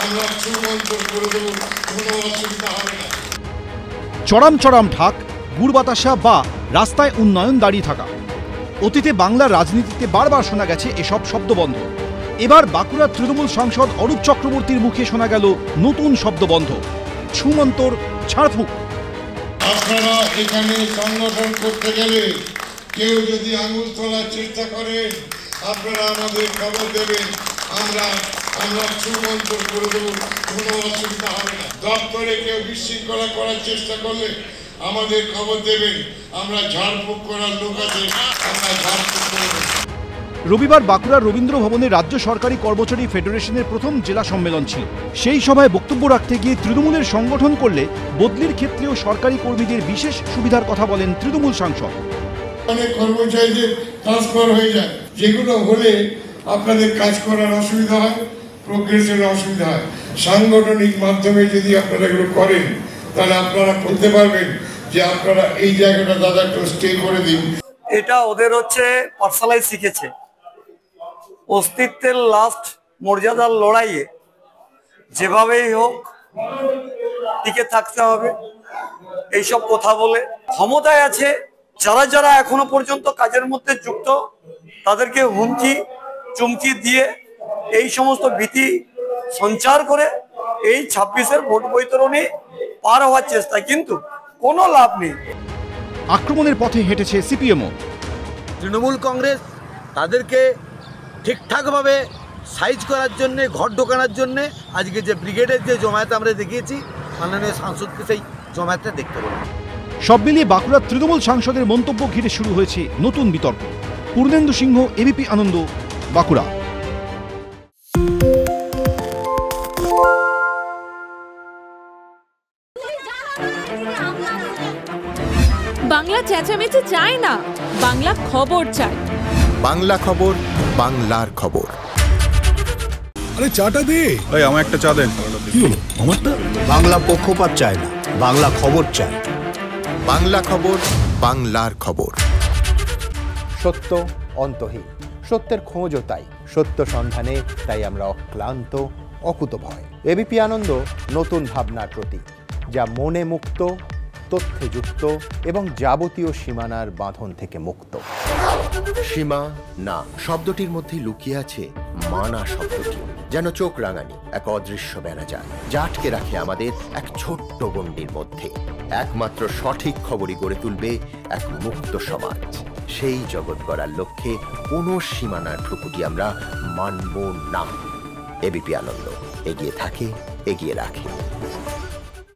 আমরা সুমন্তর করে দেব, কোনো অসুবিধা হবে না। চড়াম চড়াম ঢাক, গুড় বাতাসা বা রাস্তায় উন্নয়ন দাঁড়িয়ে থাকা, অতীতে বাংলার রাজনীতিতে বারবার শোনা গেছে এসব শব্দবন্ধ। এবার বাঁকুড়ার তৃণমূল সাংসদ অরূপ চক্রবর্তীর মুখে শোনা গেল নতুন শব্দবন্ধ, ছুমন্তর ঝাড়ফুঁক। আপনারা এখানে সংগঠন করতে গেলে কেউ যদি আঙুল তোলার চেষ্টা করে আপনারা আমাদের খবর দেবেন, আমরা সুমন্তর করে দেব, কোনো অসুবিধা হবে না। দপ্তরে কেউ বিশৃঙ্খলা করার চেষ্টা করলে আমাদের খবর দেবেন, আমরা ঝাড়ফুঁক করার লোক আছে, আমরা ঝাড়ফুঁক করে দেব। রবিবার বাঁকুড়ার রবীন্দ্র ভবনে রাজ্য সরকারি কর্মচারী ফেডারেশনের প্রথম জেলা সম্মেলন ছিল। সেই সভায় বক্তব্য রাখতে গিয়ে তৃণমূলের সংগঠন করলে বদলির ক্ষেত্রেও সরকারি কর্মীদের বিশেষ সুবিধার কথা বলেন তৃণমূল সাংসদ। অনেক কর্মচারীদের ট্রান্সফার হয়ে যায়, যেগুলো হলে আপনাদের কাজ করার অসুবিধা হয়, প্রোগ্রেসের অসুবিধা হয়। সাংগঠনিক মাধ্যমে যদি আপনারা এগুলো করেন তাহলে আপনারা করতে পারবেন যে আপনারা এই জায়গাটা দাদা একটু স্টে করে দিন। এটা ওদের হচ্ছে পার্সোনালাইজ শিখেছে। অস্তিত্বের লাস্ট মর্যাদার লড়াইয়ে যেভাবেই হোক টিকে থাকতে হবে, এইসব কথা বলে ক্ষমতায় আছে যারা যারা এখনো পর্যন্ত কাজের মধ্যে যুক্ত তাদেরকে হুমকি চুমকি দিয়ে এই সমস্ত ভীতি সঞ্চার করে এই 26-এর ভোট বৈতরণী পার হওয়ার চেষ্টা, কিন্তু কোনো লাভ নেই। আক্রমণের পথে হেঁটেছে সিপিএমও। তৃণমূল কংগ্রেস তাদেরকে ঠিকঠাকভাবে সাইজ করার জন্যে, ঘর ঢোকানোর জন্যে আজকে যে ব্রিগেডের যে জমায়েত আমরা দেখিয়েছি, মাননীয় সাংসদকে সেই জমায়েতটা দেখতে পাবো। সব মিলিয়ে বাঁকুড়ার তৃণমূল সাংসদের মন্তব্য ঘিরে শুরু হয়েছে নতুন বিতর্ক। পূর্ণেন্দু সিংহ, এবিপি আনন্দ, বাঁকুড়া। বাংলা চেঁচামেচি চায় না, বাংলা খবর চাই। বাংলা খবর, বাংলার খবর। আরে চাটা দে। এই আমার একটা চা দেন। কি হলো আমারটা? বাংলা পক্ষপাত চায় না, বাংলা খবর চায়। বাংলা খবর, বাংলার খবর। সত্য অন্তহীন, সত্যের খোঁজও তাই, সত্য সন্ধানে তাই আমরা অক্লান্ত, অকুতভয়। এবিপি আনন্দ নতুন ভাবনার প্রতীক, যা মনে মুক্ত, তথ্যে যুক্ত এবং যাবতীয় সীমানার বাঁধন থেকে মুক্ত। সীমা না শব্দটির মধ্যে লুকিয়ে আছে মানা শব্দটি, যেন চোখ রাঙানি এক অদৃশ্য বেড়াজাল, যা আটকে রাখে আমাদের এক ছোট্ট গণ্ডির মধ্যে। একমাত্র সঠিক খবরই গড়ে তুলবে এক মুক্ত সমাজ। সেই জগৎ গড়ার লক্ষ্যে কোনো সীমানার ঠুকুটি আমরা মানব না। এবিপি আনন্দ এগিয়ে থাকে, এগিয়ে রাখে।